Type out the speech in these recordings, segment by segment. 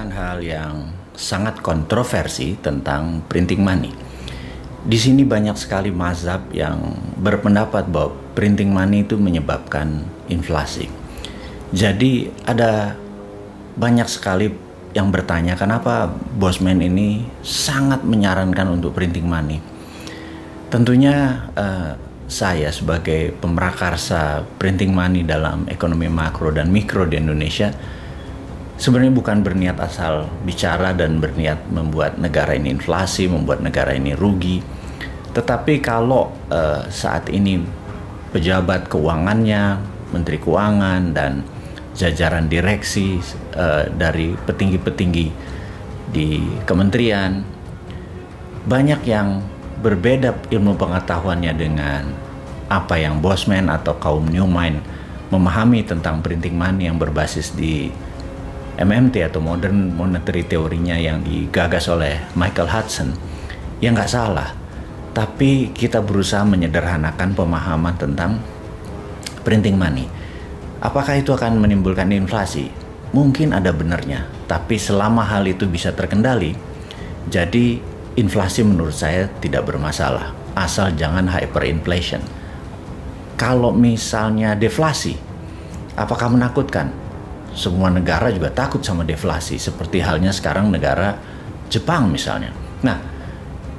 membicarakan hal yang sangat kontroversi tentang printing money. Di sini banyak sekali mazhab yang berpendapat bahwa printing money itu menyebabkan inflasi. Jadi ada banyak sekali yang bertanya kenapa Bosman ini sangat menyarankan untuk printing money. Tentunya saya sebagai pemrakarsa printing money dalam ekonomi makro dan mikro di Indonesia sebenarnya bukan berniat asal bicara dan berniat membuat negara ini inflasi, membuat negara ini rugi. Tetapi kalau saat ini pejabat keuangannya, menteri keuangan dan jajaran direksi dari petinggi-petinggi di kementerian banyak yang berbeda ilmu pengetahuannya dengan apa yang Bosman atau kaum New Mind memahami tentang printing money yang berbasis di MMT atau Modern Monetary Theory-nya yang digagas oleh Michael Hudson. Ya nggak salah, tapi kita berusaha menyederhanakan pemahaman tentang printing money. Apakah itu akan menimbulkan inflasi? Mungkin ada benarnya, tapi selama hal itu bisa terkendali, jadi inflasi menurut saya tidak bermasalah, asal jangan hyperinflation. Kalau misalnya deflasi, apakah menakutkan? Semua negara juga takut sama deflasi, seperti halnya sekarang negara Jepang misalnya. Nah,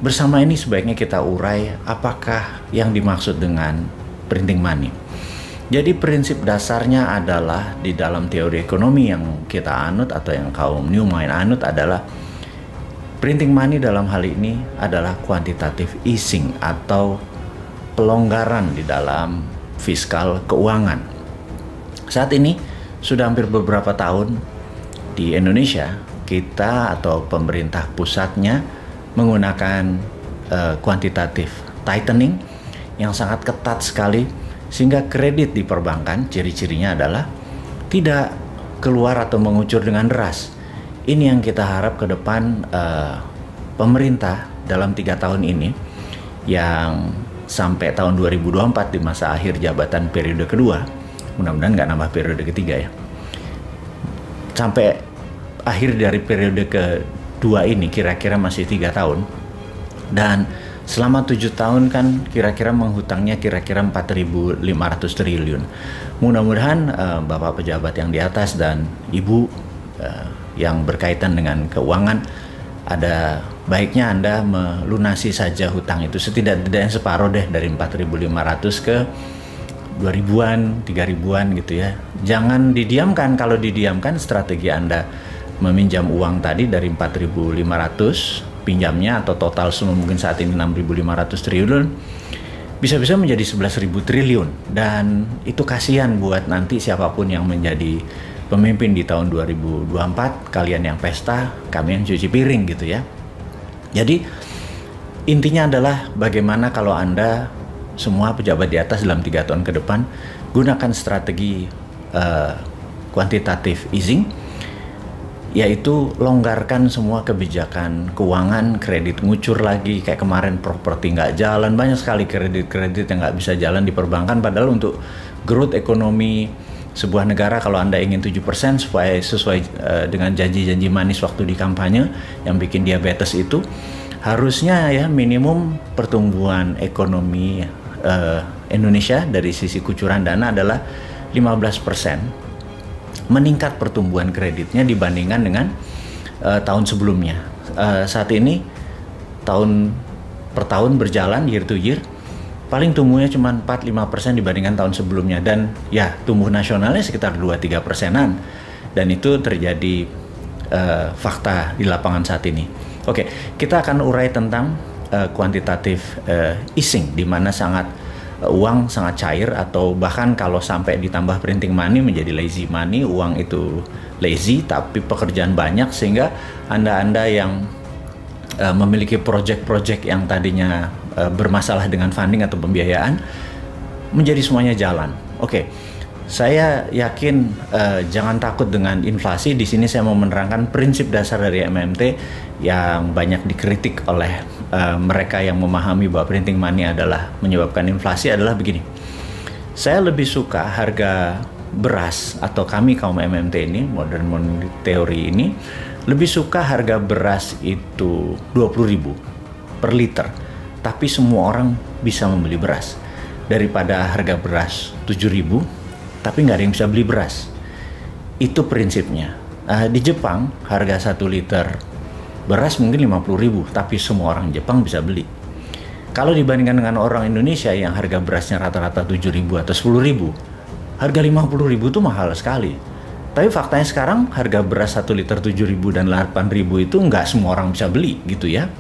bersama ini sebaiknya kita urai apakah yang dimaksud dengan printing money. Jadi prinsip dasarnya adalah di dalam teori ekonomi yang kita anut atau yang kaum New Mind anut adalah printing money dalam hal ini adalah quantitative easing atau pelonggaran di dalam fiskal keuangan. Saat ini sudah hampir beberapa tahun di Indonesia kita atau pemerintah pusatnya menggunakan quantitative tightening yang sangat ketat sekali sehingga kredit di perbankan ciri-cirinya adalah tidak keluar atau mengucur dengan deras. Ini yang kita harap ke depan pemerintah dalam 3 tahun ini yang sampai tahun 2024 di masa akhir jabatan periode kedua, mudah-mudahan nggak nambah periode ketiga ya, sampai akhir dari periode kedua ini kira-kira masih 3 tahun, dan selama 7 tahun kan kira-kira menghutangnya kira-kira 4.500 triliun. Mudah-mudahan Bapak pejabat yang di atas dan Ibu yang berkaitan dengan keuangan, ada baiknya Anda melunasi saja hutang itu setidak-tidaknya separuh deh, dari 4.500 ke 2.000-an, 3.000-an gitu ya. Jangan didiamkan. Kalau didiamkan, strategi Anda meminjam uang tadi dari 4.500 pinjamnya atau total semua mungkin saat ini 6.500 triliun bisa-bisa menjadi 11.000 triliun, dan itu kasihan buat nanti siapapun yang menjadi pemimpin di tahun 2024, kalian yang pesta, kami yang cuci piring gitu ya. Jadi intinya adalah bagaimana kalau Anda semua pejabat di atas dalam 3 tahun ke depan gunakan strategi quantitative easing, yaitu longgarkan semua kebijakan keuangan, kredit ngucur lagi, kayak kemarin properti nggak jalan, banyak sekali kredit-kredit yang nggak bisa jalan di perbankan, padahal untuk growth ekonomi sebuah negara kalau Anda ingin 7% supaya sesuai dengan janji-janji manis waktu di kampanye yang bikin diabetes itu, harusnya ya minimum pertumbuhan ekonomi Indonesia dari sisi kucuran dana adalah 15%. Meningkat pertumbuhan kreditnya dibandingkan dengan tahun sebelumnya. Saat ini tahun per tahun berjalan year to year, paling tumbuhnya cuma 4-5% dibandingkan tahun sebelumnya, dan ya tumbuh nasionalnya sekitar 2-3%-an, dan itu terjadi fakta di lapangan saat ini. Oke, kita akan urai tentang quantitative easing, di mana uang sangat cair, atau bahkan kalau sampai ditambah printing money menjadi lazy money, uang itu lazy tapi pekerjaan banyak, sehingga Anda yang memiliki project-project yang tadinya bermasalah dengan funding atau pembiayaan menjadi semuanya jalan. Oke, saya yakin jangan takut dengan inflasi. Di sini saya mau menerangkan prinsip dasar dari MMT yang banyak dikritik oleh mereka yang memahami bahwa printing money adalah menyebabkan inflasi adalah begini. Saya lebih suka harga beras, atau kami kaum MMT ini, Modern Monetary Theory ini, lebih suka harga beras itu 20.000 per liter, tapi semua orang bisa membeli beras, daripada harga beras 7.000 tapi nggak ada yang bisa beli beras. Itu prinsipnya. Di Jepang harga 1 liter beras mungkin 50.000, tapi semua orang Jepang bisa beli. Kalau dibandingkan dengan orang Indonesia yang harga berasnya rata-rata 7.000 atau 10.000, harga 50.000 itu mahal sekali. Tapi faktanya sekarang harga beras 1 liter 7.000 dan 8.000 itu nggak semua orang bisa beli gitu ya.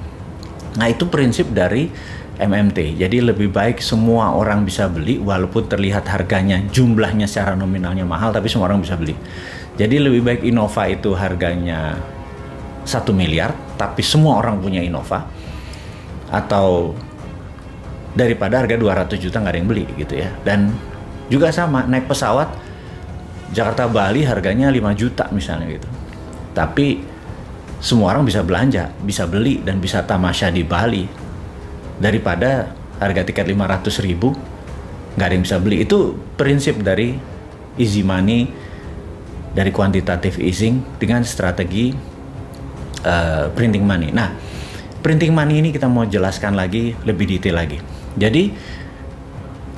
Nah itu prinsip dari MMT. Jadi lebih baik semua orang bisa beli walaupun terlihat harganya, jumlahnya secara nominalnya mahal, tapi semua orang bisa beli. Jadi lebih baik Innova itu harganya 1 miliar tapi semua orang punya Innova, atau daripada harga 200 juta nggak ada yang beli gitu ya. Dan juga sama, naik pesawat Jakarta Bali harganya 5 juta misalnya gitu, tapi semua orang bisa belanja, bisa beli dan bisa tamasya di Bali, daripada harga tiket 500.000 nggak ada yang bisa beli. Itu prinsip dari easy money, dari quantitative easing dengan strategi printing money. Nah, printing money ini kita mau jelaskan lagi lebih detail lagi. Jadi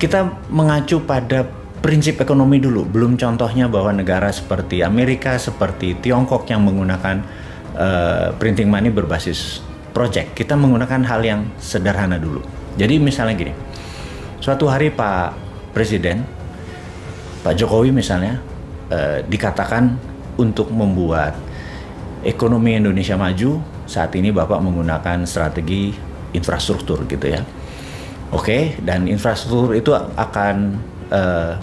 kita mengacu pada prinsip ekonomi dulu, belum contohnya bahwa negara seperti Amerika, seperti Tiongkok yang menggunakan printing money berbasis project. Kita menggunakan hal yang sederhana dulu. Jadi misalnya gini, suatu hari Pak Presiden, Pak Jokowi misalnya, dikatakan untuk membuat ekonomi Indonesia maju, saat ini Bapak menggunakan strategi infrastruktur gitu ya. Oke, dan infrastruktur itu akan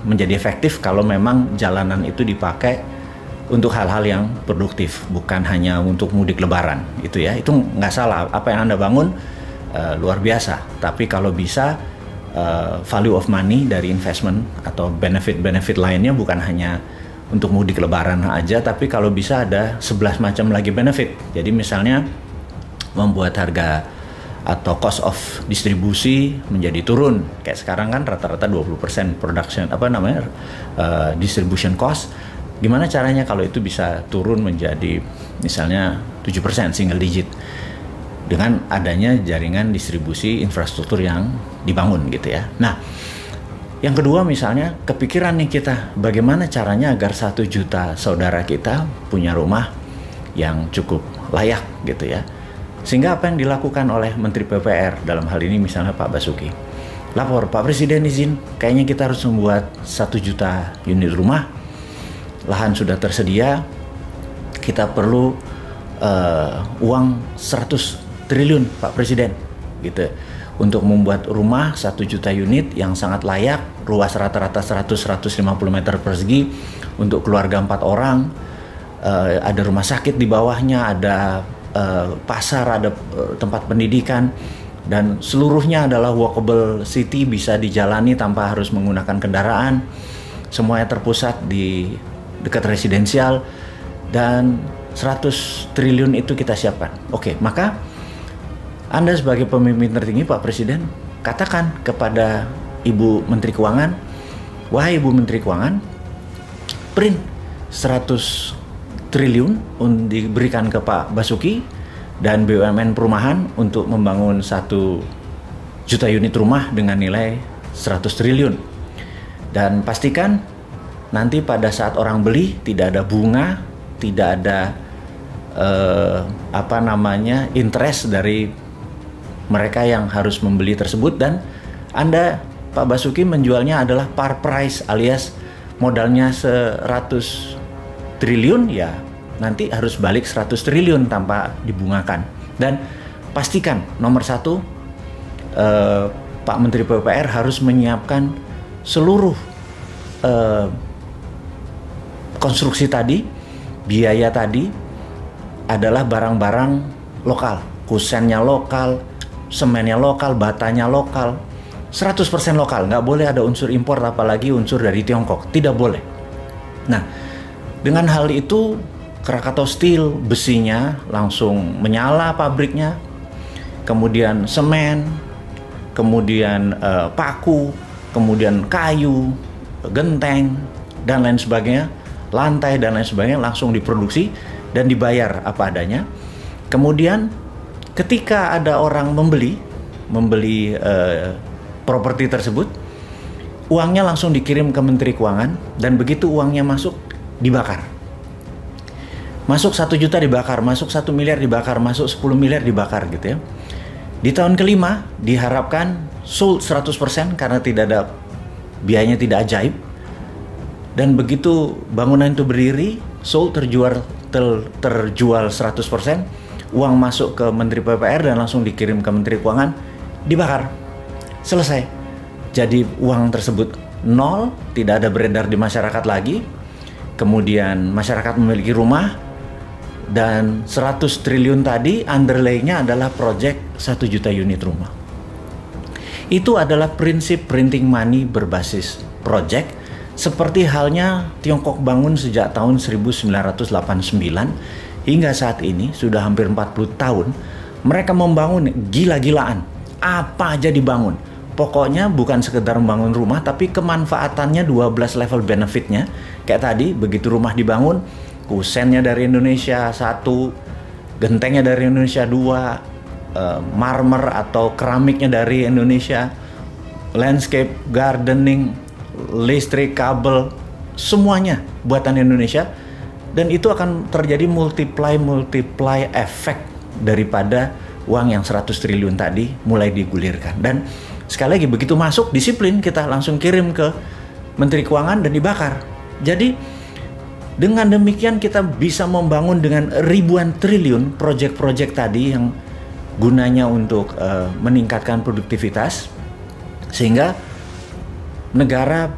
menjadi efektif kalau memang jalanan itu dipakai untuk hal-hal yang produktif, bukan hanya untuk mudik lebaran itu ya. Itu nggak salah, apa yang Anda bangun luar biasa, tapi kalau bisa value of money dari investment atau benefit-benefit lainnya bukan hanya untuk mudik lebaran aja, tapi kalau bisa ada 11 macam lagi benefit. Jadi misalnya membuat harga atau cost of distribusi menjadi turun. Kayak sekarang kan rata-rata 20% production distribution cost. Gimana caranya kalau itu bisa turun menjadi misalnya 7%, single digit, dengan adanya jaringan distribusi infrastruktur yang dibangun gitu ya. Nah, yang kedua misalnya kepikiran nih kita, bagaimana caranya agar 1 juta saudara kita punya rumah yang cukup layak gitu ya. Sehingga apa yang dilakukan oleh Menteri PPR dalam hal ini misalnya Pak Basuki, lapor, Pak Presiden izin, kayaknya kita harus membuat 1 juta unit rumah, lahan sudah tersedia, kita perlu uang 100 triliun Pak Presiden gitu, untuk membuat rumah 1 juta unit yang sangat layak, luas rata-rata 100-150 meter persegi untuk keluarga 4 orang, ada rumah sakit di bawahnya, ada pasar, ada tempat pendidikan, dan seluruhnya adalah walkable city, bisa dijalani tanpa harus menggunakan kendaraan, semuanya terpusat di dekat residensial, dan 100 triliun itu kita siapkan. Oke, maka Anda sebagai pemimpin tertinggi Pak Presiden, katakan kepada Ibu Menteri Keuangan, wahai Ibu Menteri Keuangan, print 100 triliun diberikan ke Pak Basuki dan BUMN perumahan untuk membangun 1 juta unit rumah dengan nilai 100 triliun. Dan pastikan nanti pada saat orang beli tidak ada bunga, tidak ada interest dari mereka yang harus membeli tersebut, dan Anda Pak Basuki menjualnya adalah par price, alias modalnya 100 triliun ya nanti harus balik 100 triliun tanpa dibungakan. Dan pastikan nomor 1, Pak Menteri PPR harus menyiapkan seluruh konstruksi tadi, biaya tadi adalah barang-barang lokal, kusennya lokal, semennya lokal, batanya lokal, 100% lokal, nggak boleh ada unsur impor apalagi unsur dari Tiongkok, tidak boleh. Nah, dengan hal itu Krakatau Steel besinya langsung menyala pabriknya, kemudian semen, kemudian paku, kemudian kayu, genteng dan lain sebagainya, lantai dan lain sebagainya langsung diproduksi dan dibayar apa adanya. Kemudian ketika ada orang membeli properti tersebut, uangnya langsung dikirim ke Menteri Keuangan, dan begitu uangnya masuk, dibakar. Masuk 1 juta dibakar, masuk 1 miliar dibakar, masuk 10 miliar dibakar gitu ya. Di tahun kelima diharapkan sold 100% karena tidak ada biayanya, tidak ajaib. Dan begitu bangunan itu berdiri, sold, terjual 100%, uang masuk ke Menteri PUPR dan langsung dikirim ke Menteri Keuangan, dibakar. Selesai. Jadi uang tersebut nol, tidak ada beredar di masyarakat lagi. Kemudian masyarakat memiliki rumah, dan 100 triliun tadi underlay-nya adalah proyek 1 juta unit rumah. Itu adalah prinsip printing money berbasis proyek, seperti halnya Tiongkok bangun sejak tahun 1989 hingga saat ini, sudah hampir 40 tahun. Mereka membangun gila-gilaan, apa aja dibangun. Pokoknya bukan sekedar membangun rumah, tapi kemanfaatannya 12 level benefitnya. Kayak tadi, begitu rumah dibangun, kusennya dari Indonesia 1, gentengnya dari Indonesia 2, marmer atau keramiknya dari Indonesia, landscape, gardening, listrik, kabel, semuanya buatan Indonesia. Dan itu akan terjadi multiply efek daripada uang yang 100 triliun tadi mulai digulirkan. Dan sekali lagi, begitu masuk, disiplin, kita langsung kirim ke Menteri Keuangan dan dibakar. Jadi dengan demikian kita bisa membangun dengan ribuan triliun proyek-proyek tadi yang gunanya untuk meningkatkan produktivitas, sehingga negara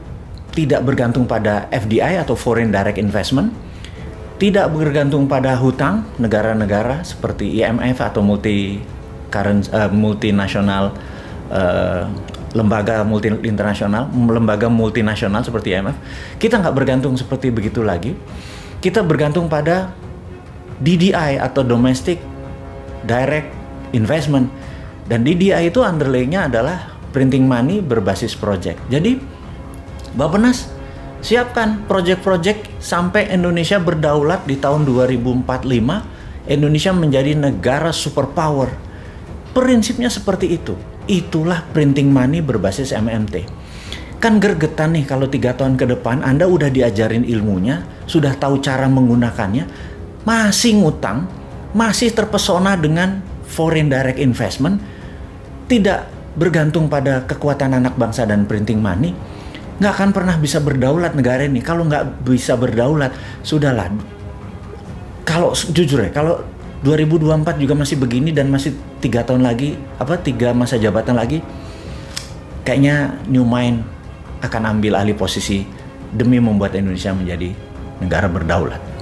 tidak bergantung pada FDI atau Foreign Direct Investment, tidak bergantung pada hutang negara-negara seperti IMF atau multinasional, lembaga multinasional seperti IMF. Kita nggak bergantung seperti begitu lagi. Kita bergantung pada DDI atau Domestic Direct Investment, dan DDI itu underlay-nya adalah printing money berbasis project. Jadi Bappenas siapkan proyek-proyek sampai Indonesia berdaulat di tahun 2045, Indonesia menjadi negara superpower. Prinsipnya seperti itu. Itulah printing money berbasis MMT. Kan gergetan nih kalau 3 tahun ke depan Anda udah diajarin ilmunya, sudah tahu cara menggunakannya, masih ngutang, masih terpesona dengan foreign direct investment, tidak bergantung pada kekuatan anak bangsa dan printing money, nggak akan pernah bisa berdaulat negara ini. Kalau nggak bisa berdaulat, sudahlah. Kalau jujur ya, kalau 2024 juga masih begini dan masih 3 tahun lagi, 3 masa jabatan lagi, kayaknya New Mind akan ambil alih posisi demi membuat Indonesia menjadi negara berdaulat.